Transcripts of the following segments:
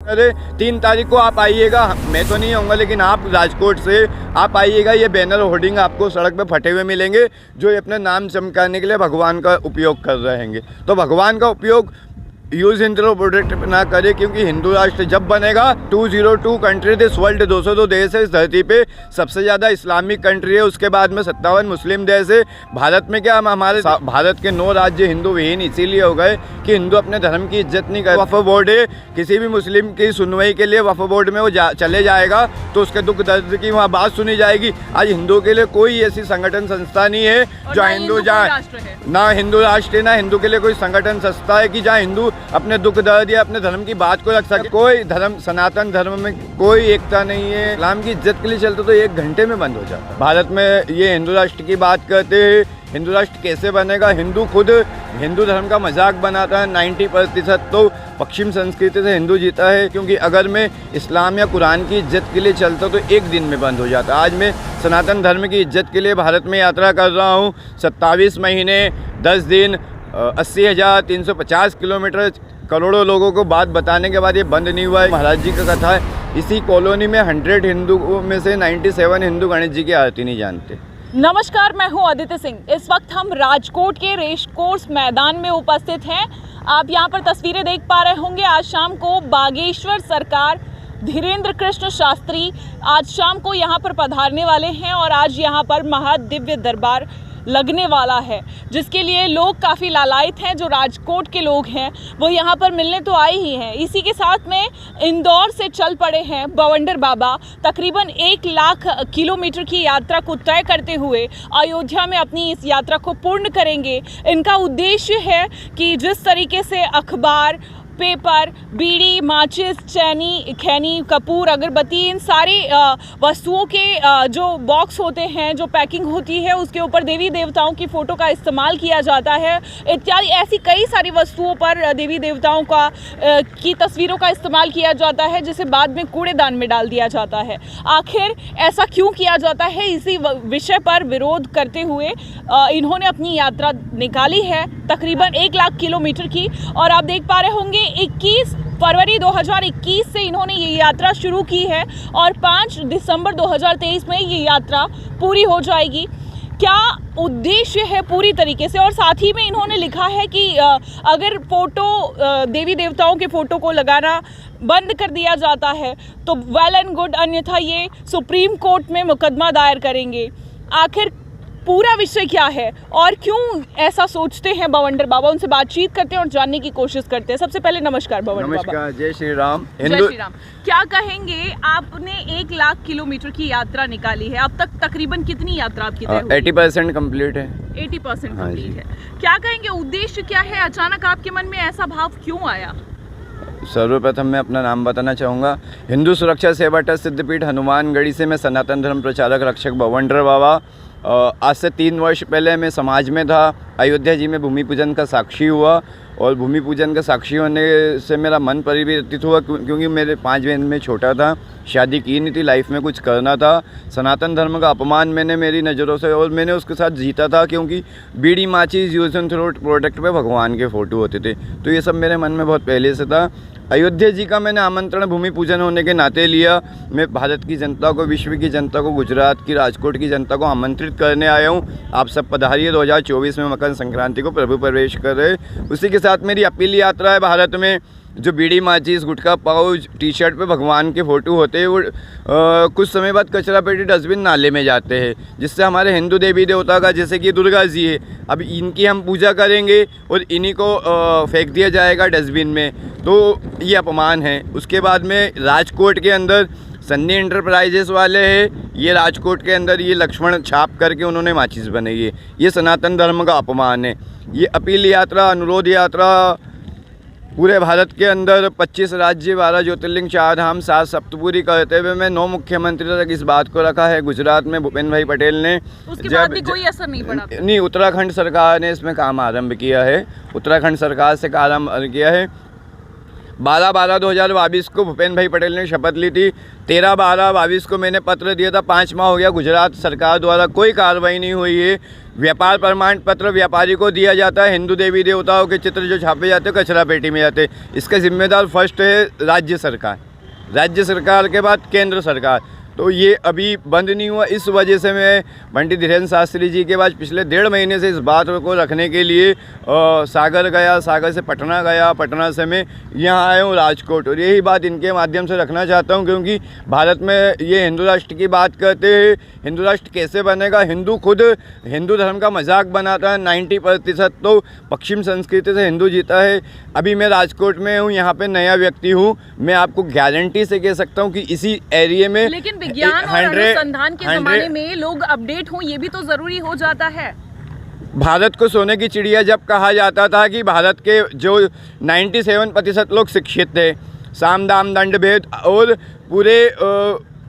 अरे 3 तारीख को आप आइएगा, मैं तो नहीं आऊँगा लेकिन आप राजकोट से आप आइएगा। ये बैनर होर्डिंग आपको सड़क पे फटे हुए मिलेंगे जो ये अपने नाम चमकाने के लिए भगवान का उपयोग कर रहे हैं। तो भगवान का उपयोग यूज हिंदू प्रोडक्ट ना करे, क्योंकि हिंदू राष्ट्र जब बनेगा 202 कंट्री दिस वर्ल्ड 202 देश है इस धरती पे, सबसे ज़्यादा इस्लामिक कंट्री है, उसके बाद में 57 मुस्लिम देश है। भारत में क्या हमारे भारत के 9 राज्य हिंदू विहीन इसीलिए हो गए कि हिंदू अपने धर्म की इज्जत नहीं करते। वक्फ बोर्ड है, किसी भी मुस्लिम की सुनवाई के लिए वक्फ बोर्ड में वो चले जाएगा तो उसके दुख दर्द की वहाँ बात सुनी जाएगी। आज हिंदू के लिए कोई ऐसी संगठन संस्था नहीं है जो हिंदू जहाँ ना हिंदू राष्ट्र है ना हिंदू के लिए कोई संगठन संस्था है कि जहाँ हिंदू अपने दुख दर्द या अपने धर्म की बात को रख सके। कोई धर्म, सनातन धर्म में कोई एकता नहीं है। इस्लाम की इज्जत के लिए चलते तो 1 घंटे में बंद हो जाता। भारत में ये हिंदू राष्ट्र की बात करते हैं, हिंदू राष्ट्र कैसे बनेगा? हिंदू खुद हिंदू धर्म का मजाक बनाता है। 90% तो पश्चिम संस्कृति से हिंदू जीता है, क्योंकि अगर मैं इस्लाम या कुरान की इज्जत के लिए चलता तो 1 दिन में बंद हो जाता। आज मैं सनातन धर्म की इज्जत के लिए भारत में यात्रा कर रहा हूँ। 27 महीने 10 दिन 80,350 किलोमीटर, करोड़ों लोगों को बात बताने के बाद ये बंद नहीं हुआ है। महाराज जी का कथा है, इसी कॉलोनी में 100 हिंदुओं में से 97 हिंदू गणेश जी की आरती नहीं जानते। नमस्कार, मैं हूं अदिति सिंह। इस वक्त हम राजकोट के रेस कोर्स मैदान में उपस्थित हैं। आप यहां पर तस्वीरें देख पा रहे होंगे। आज शाम को बागेश्वर सरकार धीरेन्द्र कृष्ण शास्त्री आज शाम को यहां पर पधारने वाले हैं और आज यहां पर महादिव्य दरबार लगने वाला है, जिसके लिए लोग काफ़ी लालायित हैं। जो राजकोट के लोग हैं वो यहाँ पर मिलने तो आए ही हैं। इसी के साथ में इंदौर से चल पड़े हैं बवंडर बाबा। तकरीबन 1 लाख किलोमीटर की यात्रा को तय करते हुए अयोध्या में अपनी इस यात्रा को पूर्ण करेंगे। इनका उद्देश्य है कि जिस तरीके से अखबार, पेपर, बीड़ी, माचिस, चैनी, खैनी, कपूर, अगरबत्ती, इन सारी वस्तुओं के जो बॉक्स होते हैं, जो पैकिंग होती है, उसके ऊपर देवी देवताओं की फ़ोटो का इस्तेमाल किया जाता है। इत्यादि ऐसी कई सारी वस्तुओं पर देवी देवताओं का की तस्वीरों का इस्तेमाल किया जाता है, जिसे बाद में कूड़ेदान में डाल दिया जाता है। आखिर ऐसा क्यों किया जाता है, इसी विषय पर विरोध करते हुए इन्होंने अपनी यात्रा निकाली है तकरीबन 1 लाख किलोमीटर की। और आप देख पा रहे होंगे 21 फरवरी 2021 से इन्होंने ये यात्रा शुरू की है और 5 दिसंबर 2023 में ये यात्रा पूरी हो जाएगी। क्या उद्देश्य है पूरी तरीके से, और साथ ही में इन्होंने लिखा है कि अगर फ़ोटो देवी देवताओं के फ़ोटो को लगाना बंद कर दिया जाता है तो वेल एंड गुड, अन्यथा ये सुप्रीम कोर्ट में मुकदमा दायर करेंगे। आखिर पूरा विषय क्या है और क्यों ऐसा सोचते हैं बवंडर बाबा? उनसे बातचीत करते हैं और जानने की कोशिश करते हैं। सबसे पहले नमस्कार बवंडर बाबा। नमस्कार, जय श्री राम। जय श्री राम। क्या कहेंगे, आपने 1 लाख किलोमीटर की यात्रा निकाली है, अब तक तकरीबन कितनी यात्रा आपकी तय हुई? 80% कम्प्लीट है। 80% कम्प्लीट है। क्या कहेंगे, उद्देश्य क्या है? अचानक आपके मन में ऐसा भाव क्यों आया? सर्वप्रथम मैं अपना नाम बताना चाहूँगा। हिंदू सुरक्षा सेवा ट्रस्ट सिद्धपीठ हनुमानगढ़ी से मैं सनातन धर्म प्रचारक रक्षक बवंडर बाबा। आज से 3 वर्ष पहले मैं समाज में था। अयोध्या जी में भूमि पूजन का साक्षी हुआ और भूमि पूजन का साक्षी होने से मेरा मन परिवर्तित हुआ, क्योंकि मेरे 5 बहन में छोटा था, शादी की नहीं थी, लाइफ में कुछ करना था। सनातन धर्म का अपमान मैंने मेरी नज़रों से और मैंने उसके साथ जीता था, क्योंकि बीड़ी, माचिस, यूज एंड थ्रो प्रोडक्ट पे भगवान के फ़ोटो होते थे। तो ये सब मेरे मन में बहुत पहले से था। अयोध्या जी का मैंने आमंत्रण भूमि पूजन होने के नाते लिया। मैं भारत की जनता को, विश्व की जनता को, गुजरात की, राजकोट की जनता को आमंत्रित करने आया हूँ। आप सब पधारिए। 2024 में मकर संक्रांति को प्रभु प्रवेश कर रहे। उसी के साथ मेरी अपील यात्रा है। भारत में जो बीड़ी, माचिस, गुटखा, पाउच, टी शर्ट पे भगवान के फ़ोटो होते हैं, वो कुछ समय बाद कचरा पेटी, डस्टबिन, नाले में जाते हैं, जिससे हमारे हिंदू देवी देवता का, जैसे कि दुर्गा जी है, अब इनकी हम पूजा करेंगे और इन्हीं को फेंक दिया जाएगा डस्टबिन में, तो ये अपमान है। उसके बाद में राजकोट के अंदर सन्नी इंटरप्राइजेस वाले हैं, ये राजकोट के अंदर ये लक्ष्मण छाप करके उन्होंने माचिस बनाई है। ये सनातन धर्म का अपमान है। ये अपील यात्रा, अनुरोध यात्रा पूरे भारत के अंदर 25 राज्य, 12 ज्योतिर्लिंग, 4 धाम, 7 सप्तपुरी करते हुए मैं 9 मुख्यमंत्री तक इस बात को रखा है। गुजरात में भूपेन्द्र भाई पटेल ने, उसके बाद भी कोई असर नहीं पड़ा? नहीं, उत्तराखंड सरकार ने इसमें काम आरंभ किया है। उत्तराखंड सरकार से काम आरंभ किया है। 12/12/2022 को भूपेंद्र भाई पटेल ने शपथ ली थी। 13/12/22 को मैंने पत्र दिया था। 5 माह हो गया, गुजरात सरकार द्वारा कोई कार्रवाई नहीं हुई है। व्यापार प्रमाण पत्र व्यापारी को दिया जाता है, हिंदू देवी देवताओं के चित्र जो छापे जाते हैं कचरा पेटी में जाते हैं। इसका जिम्मेदार फर्स्ट है राज्य सरकार, राज्य सरकार के बाद केंद्र सरकार। तो ये अभी बंद नहीं हुआ। इस वजह से मैं पंडित धीरेन्द्र शास्त्री जी के बाद पिछले 1.5 महीने से इस बात को रखने के लिए सागर गया, सागर से पटना गया, पटना से मैं यहाँ आया हूँ राजकोट। और यही बात इनके माध्यम से रखना चाहता हूँ, क्योंकि भारत में ये हिंदू राष्ट्र की बात करते हैं। हिंदू राष्ट्र कैसे बनेगा? हिंदू खुद हिंदू धर्म का मजाक बनाता है। 90% तो पश्चिम संस्कृति से हिंदू जीता है। अभी मैं राजकोट में हूँ, यहाँ पे नया व्यक्ति हूँ। मैं आपको गारंटी से कह सकता हूँ कि इसी एरिया में लेकिन विज्ञान और अनुसंधान के ज़माने में लोग अपडेट हों, ये भी तो ज़रूरी हो जाता है। भारत को सोने की चिड़िया जब कहा जाता था कि भारत के जो 97% लोग शिक्षित थे, साम दाम दंड भेद और पूरे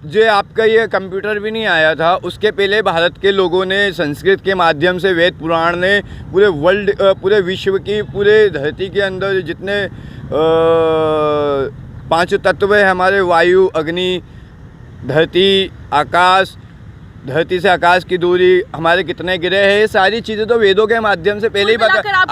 जो आपका ये कंप्यूटर भी नहीं आया था, उसके पहले भारत के लोगों ने संस्कृत के माध्यम से वेद पुराण ने पूरे वर्ल्ड, पूरे विश्व की, पूरे धरती के अंदर जितने 5 तत्व है हमारे, वायु, अग्नि, धरती, आकाश, धरती से आकाश की दूरी, हमारे कितने ग्रह है, ये सारी चीज़ें तो वेदों के माध्यम से पहले ही बता।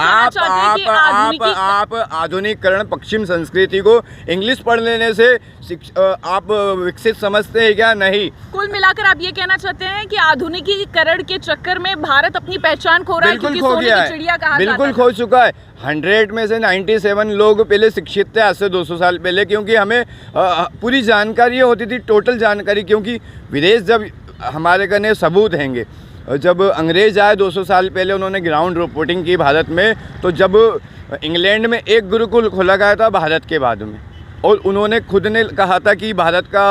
आप आधुनिकीकरण पश्चिम संस्कृति को इंग्लिश पढ़ लेने से आप विकसित समझते हैं क्या? नहीं। कुल मिलाकर आप ये कहना चाहते हैं कि आधुनिकीकरण के चक्कर में भारत अपनी पहचान खो रहा है, क्योंकि सोने की चिड़िया कहा बिल्कुल खो चुका है। 100 में से 97 लोग पहले शिक्षित थे, आज से 200 साल पहले, क्योंकि हमें पूरी जानकारी होती थी, टोटल जानकारी। क्योंकि विदेश जब हमारे कने सबूत हैंगे, जब अंग्रेज आए 200 साल पहले, उन्होंने ग्राउंड रिपोर्टिंग की भारत में। तो जब इंग्लैंड में एक गुरुकुल खोला गया था भारत के बाद में, और उन्होंने खुद ने कहा था कि भारत का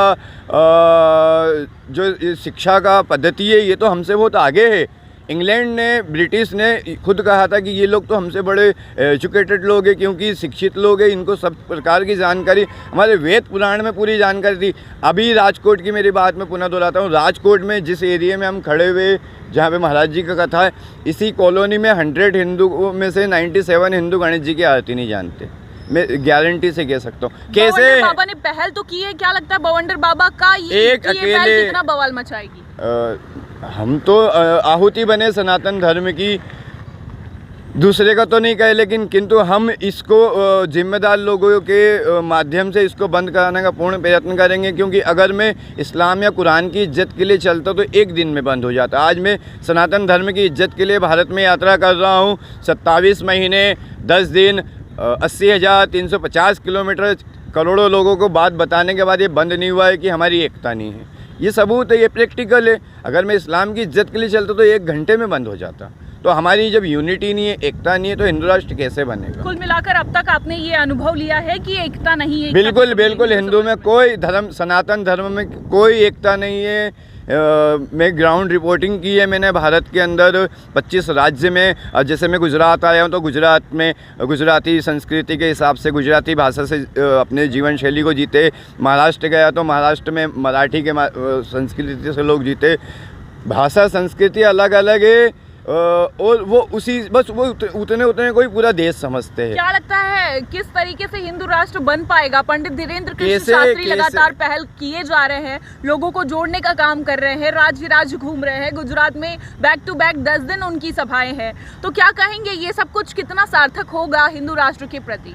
जो शिक्षा का पद्धति है ये तो हमसे बहुत आगे है। इंग्लैंड ने, ब्रिटिश ने खुद कहा था कि ये लोग तो हमसे बड़े एजुकेटेड लोग हैं, क्योंकि शिक्षित लोग हैं, इनको सब प्रकार की जानकारी, हमारे वेद पुराण में पूरी जानकारी थी। अभी राजकोट की मेरी बात मैं पुनः दोहराता हूँ, राजकोट में जिस एरिया में हम खड़े हुए, जहाँ पे महाराज जी का कथा है, इसी कॉलोनी में 100 हिंदू में से 97 हिंदू गणेश जी की आरती नहीं जानते। मैं गारंटी से कह सकता हूँ। कैसे बाबा ने पहल तो की है, क्या लगता है बवंडर बाबा का ये पहल कितना बवाल मचाएगी? हम तो आहुति बने सनातन धर्म की, दूसरे का तो नहीं कहे, लेकिन किंतु हम इसको जिम्मेदार लोगों के माध्यम से इसको बंद कराने का पूर्ण प्रयत्न करेंगे। क्योंकि अगर मैं इस्लाम या कुरान की इज्जत के लिए चलता तो एक दिन में बंद हो जाता। आज मैं सनातन धर्म की इज्जत के लिए भारत में यात्रा कर रहा हूँ। 27 महीने 10 दिन 80,350 किलोमीटर, करोड़ों लोगों को बात बताने के बाद ये बंद नहीं हुआ है कि हमारी एकता नहीं है। ये सबूत है, ये प्रैक्टिकल है। अगर मैं इस्लाम की इज्जत के लिए चलता तो 1 घंटे में बंद हो जाता। तो हमारी जब यूनिटी नहीं है, एकता नहीं है, तो हिंदू राष्ट्र कैसे बनेगा? कुल मिलाकर अब तक आपने ये अनुभव लिया है कि एकता नहीं है? बिल्कुल बिल्कुल, हिंदू में कोई धर्म, सनातन धर्म में कोई एकता नहीं है। मैं ग्राउंड रिपोर्टिंग की है मैंने भारत के अंदर 25 राज्य में। जैसे मैं गुजरात आया हूँ तो गुजरात में गुजराती संस्कृति के हिसाब से, गुजराती भाषा से अपने जीवन शैली को जीते। महाराष्ट्र गया तो महाराष्ट्र में मराठी के संस्कृति से लोग जीते। भाषा संस्कृति अलग अलग है, और वो उसी बस वो उतने कोई पूरा देश समझते हैं। क्या लगता है किस तरीके से हिंदू राष्ट्र बन पाएगा? पंडित धीरेन्द्र कृष्ण शास्त्री लगातार पहल किए जा रहे हैं, लोगों को जोड़ने का काम कर रहे हैं, राज्य घूम रहे हैं। गुजरात में बैक टू बैक 10 दिन उनकी सभाएं हैं। तो क्या कहेंगे, ये सब कुछ कितना सार्थक होगा हिंदू राष्ट्र के प्रति?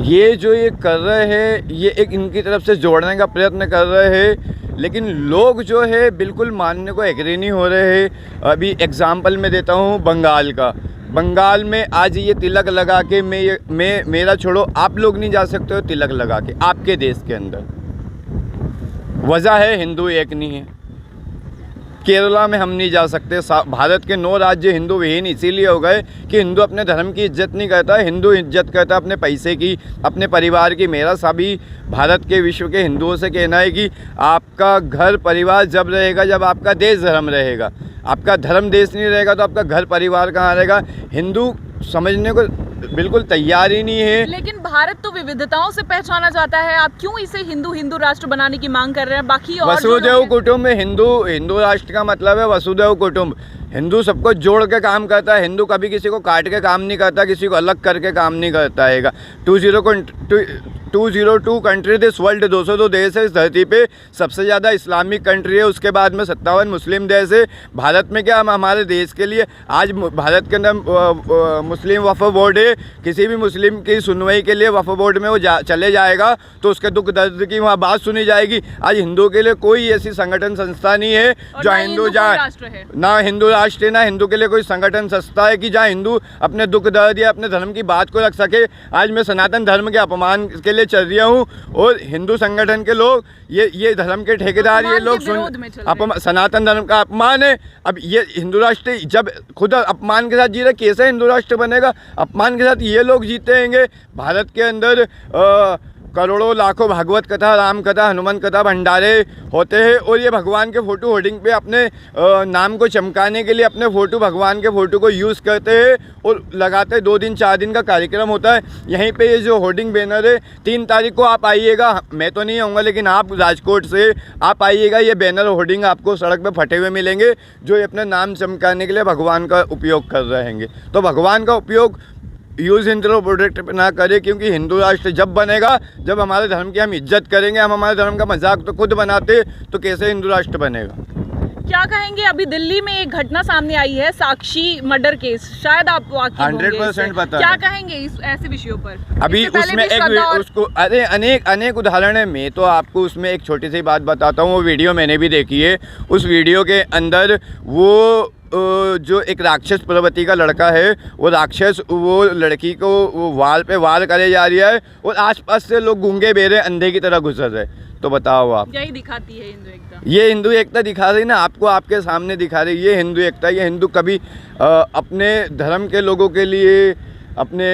ये जो ये कर रहे हैं, ये एक इनकी तरफ से जोड़ने का प्रयत्न कर रहे हैं, लेकिन लोग जो है बिल्कुल मानने को एग्री नहीं हो रहे हैं। अभी एग्जाम्पल मैं देता हूँ बंगाल का। बंगाल में आज ये तिलक लगा के मैं मेरा छोड़ो, आप लोग नहीं जा सकते हो तिलक लगा के आपके देश के अंदर। वजह है हिंदू एक नहीं है। केरला में हम नहीं जा सकते। भारत के 9 राज्य हिंदू विहीन इसीलिए हो गए कि हिंदू अपने धर्म की इज्जत नहीं करता। हिंदू इज्जत करता अपने पैसे की, अपने परिवार की। मेरा सभी भारत के, विश्व के हिंदुओं से कहना है कि आपका घर परिवार जब रहेगा जब आपका देश धर्म रहेगा। आपका धर्म देश नहीं रहेगा तो आपका घर परिवार कहाँ रहेगा? हिंदू समझने को बिल्कुल तैयार ही नहीं है। लेकिन भारत तो विविधताओं से पहचाना जाता है, आप क्यों इसे हिंदू राष्ट्र बनाने की मांग कर रहे हैं? बाकी और वसुदेव कुटुंब, हिंदू राष्ट्र का मतलब है वसुदेव कुटुंब। हिंदू सबको जोड़ के काम करता है। हिंदू कभी किसी को काट के काम नहीं करता, किसी को अलग करके काम नहीं करता है। 202 कंट्री दिस वर्ल्ड, 202 देश है इस धरती पे, सबसे ज़्यादा इस्लामिक कंट्री है, उसके बाद में 57 मुस्लिम देश है। भारत में क्या, हम हमारे देश के लिए आज भारत के अंदर मुस्लिम वफ़ बोर्ड है, किसी भी मुस्लिम की सुनवाई के लिए वफ़ बोर्ड में वो चले जाएगा तो उसके दुख दर्द की वहाँ बात सुनी जाएगी। आज हिंदू के लिए कोई ऐसी संगठन संस्था नहीं है जो हिंदू जाए, ना हिंदू राष्ट्र है, ना हिंदू के लिए कोई संगठन संस्था है कि जहाँ हिंदू अपने दुख दर्द या अपने धर्म की बात को रख सके। आज मैं सनातन धर्म के अपमान के लिए चल रहा हूँ और हिंदू संगठन के लोग ये धर्म के ठेकेदार ये लोग सनातन धर्म का अपमान है। अब ये हिंदू राष्ट्र जब खुद अपमान के साथ जी रहे, कैसे हिंदू राष्ट्र बनेगा? अपमान के साथ ये लोग जीते हैं। भारत के अंदर करोड़ों लाखों भागवत कथा, राम कथा, हनुमान कथा भंडारे होते हैं और ये भगवान के फ़ोटो होर्डिंग पे अपने नाम को चमकाने के लिए अपने फ़ोटो, भगवान के फ़ोटो को यूज़ करते हैं और लगाते 2 दिन 4 दिन का कार्यक्रम होता है। यहीं पे ये जो होर्डिंग बैनर है, 3 तारीख को आप आइएगा, मैं तो नहीं आऊँगा लेकिन आप राजकोट से आप आइएगा, ये बैनर होर्डिंग आपको सड़क पे फटे हुए मिलेंगे जो ये अपने नाम चमकाने के लिए भगवान का उपयोग कर रहे हैं। तो भगवान का उपयोग यूज़ इन प्रोडक्ट पे ना करें, क्योंकि हिंदू राष्ट्र जब बनेगा जब हमारे धर्म की हम इज्जत करेंगे। हम हमारे धर्म का मजाक तो खुद बनाते तो कैसे हिंदू राष्ट्र बनेगा? क्या कहेंगे? अभी दिल्ली में एक घटना सामने आई है, साक्षी मर्डर केस, शायद आप वाकिफ होंगे 100% पता है। क्या कहेंगे इस ऐसे विषयों पर? अभी उसमें एक उसको अरे अनेक उदाहरण है। मैं तो आपको उसमें एक छोटी सी बात बताता हूँ, वो वीडियो मैंने भी देखी है। उस वीडियो के अंदर वो जो एक राक्षस प्रवृत्ति का लड़का है, वो राक्षस वो लड़की को वो वाल पे वार करे जा रही है और आसपास से लोग गूंगे बेरे अंधे की तरह गुजर रहे। तो बताओ आप, यही दिखाती है हिंदू एकता? ये हिंदू एकता दिखा रही ना आपको, आपके सामने दिखा रही, ये हिंदू एकता। ये हिंदू कभी अपने धर्म के लोगों के लिए, अपने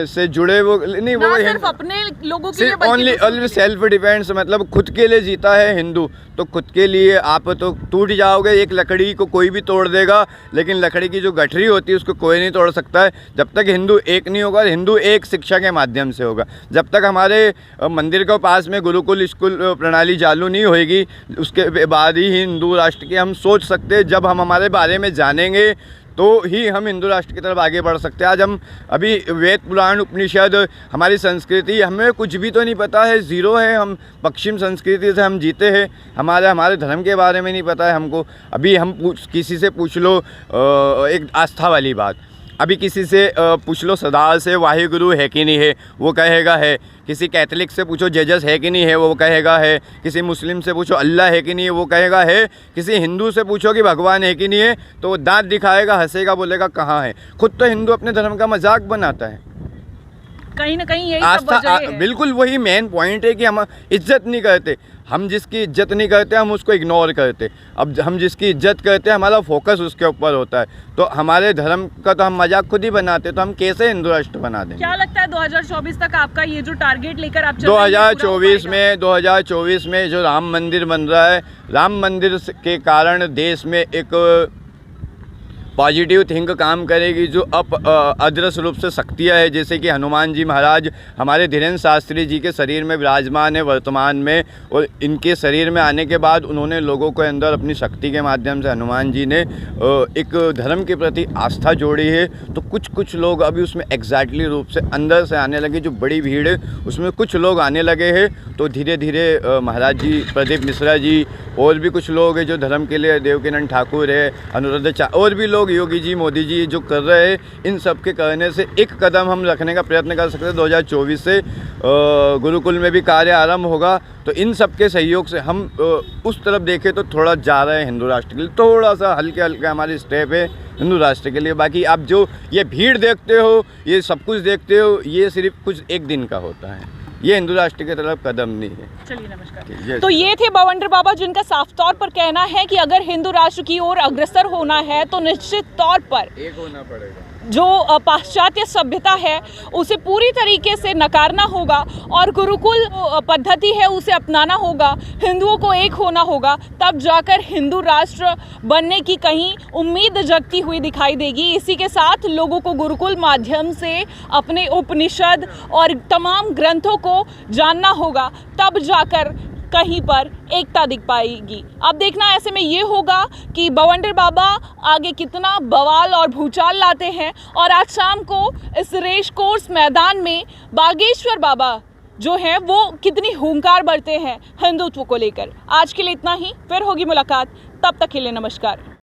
से जुड़े वो नहीं, वो सिर्फ अपने लोगों के लिए, ओनली सेल्फ डिफेंस, मतलब खुद के लिए जीता है हिंदू। तो खुद के लिए आप तो टूट जाओगे। एक लकड़ी को कोई भी तोड़ देगा, लेकिन लकड़ी की जो गठरी होती है उसको कोई नहीं तोड़ सकता है। जब तक हिंदू एक नहीं होगा, हिंदू एक शिक्षा के माध्यम से होगा। जब तक हमारे मंदिर के पास में गुरुकुल स्कूल प्रणाली चालू नहीं होएगी, उसके बाद ही हिंदू राष्ट्र की हम सोच सकते हैं। जब हम हमारे बारे में जानेंगे तो ही हम हिंदू राष्ट्र की तरफ आगे बढ़ सकते हैं। आज हम अभी वेद पुराण उपनिषद, हमारी संस्कृति, हमें कुछ भी तो नहीं पता है, ज़ीरो है। हम पश्चिम संस्कृति से हम जीते हैं, हमारे धर्म के बारे में नहीं पता है हमको। अभी हम किसी से पूछ लो एक आस्था वाली बात, अभी किसी से पूछ लो सदा से वाहिगुरु है कि नहीं है, वो कहेगा है। किसी कैथलिक से पूछो जेजस है कि नहीं है, वो कहेगा है। किसी मुस्लिम से पूछो अल्लाह है कि नहीं है, वो कहेगा है। किसी हिंदू से पूछो कि भगवान है कि नहीं है, तो वो दांत दिखाएगा, हंसेगा, बोलेगा कहाँ है। खुद तो हिंदू अपने धर्म का मजाक बनाता है। कहीं ना कहीं यही आस्था, बिल्कुल वही मेन पॉइंट है कि हम इज्जत नहीं करते। हम जिसकी इज्जत नहीं करते हम उसको इग्नोर करते। अब हम जिसकी इज्जत करते हैं हमारा फोकस उसके ऊपर होता है। तो हमारे धर्म का तो हम मजाक खुद ही बनाते, तो हम कैसे हिंदू राष्ट्र बना देंगे? क्या लगता है 2024 तक आपका ये जो टारगेट लेकर आप 2024 में जो राम मंदिर बन रहा है, राम मंदिर के कारण देश में एक पॉजिटिव थिंक काम करेगी, जो अदृश्य रूप से शक्तियाँ है, जैसे कि हनुमान जी महाराज हमारे धीरेन्द्र शास्त्री जी के शरीर में विराजमान है वर्तमान में, और इनके शरीर में आने के बाद उन्होंने लोगों के अंदर अपनी शक्ति के माध्यम से हनुमान जी ने एक धर्म के प्रति आस्था जोड़ी है। तो कुछ लोग अभी उसमें एग्जैक्टली रूप से अंदर से आने लगे। जो बड़ी भीड़ है उसमें कुछ लोग आने लगे हैं। तो धीरे धीरे महाराज जी, प्रदीप मिश्रा जी, और भी कुछ लोग हैं जो धर्म के लिए, देवकीनंद ठाकुर है, अनुरुद्ध और भी लोग, योगी जी, मोदी जी जो कर रहे हैं, इन सब के करने से एक कदम हम रखने का प्रयत्न कर सकते हैं। 2024 से गुरुकुल में भी कार्य आरंभ होगा। तो इन सब के सहयोग से हम उस तरफ देखें तो थोड़ा जा रहे हैं हिंदू राष्ट्र के लिए, थोड़ा सा हल्के हमारी स्टेप है हिंदू राष्ट्र के लिए। बाकी आप जो ये भीड़ देखते हो, ये सब कुछ देखते हो, ये सिर्फ कुछ एक दिन का होता है, ये हिंदू राष्ट्र की तरफ कदम नहीं है। चलिए नमस्कार। तो ये थे बवंडर बाबा, जिनका साफ तौर पर कहना है कि अगर हिंदू राष्ट्र की ओर अग्रसर होना है तो निश्चित तौर पर एक होना पड़ेगा। जो पाश्चात्य सभ्यता है उसे पूरी तरीके से नकारना होगा और गुरुकुल पद्धति है उसे अपनाना होगा। हिंदुओं को एक होना होगा, तब जाकर हिंदू राष्ट्र बनने की कहीं उम्मीद जगती हुई दिखाई देगी। इसी के साथ लोगों को गुरुकुल माध्यम से अपने उपनिषद और तमाम ग्रंथों को जानना होगा, तब जाकर कहीं पर एकता दिख पाएगी। अब देखना ऐसे में ये होगा कि बवंडर बाबा आगे कितना बवाल और भूचाल लाते हैं। और आज शाम को इस रेस कोर्स मैदान में बागेश्वर बाबा जो है वो कितनी हुंकार बढ़ते हैं हिंदुत्व को लेकर। आज के लिए इतना ही, फिर होगी मुलाकात, तब तक के लिए नमस्कार।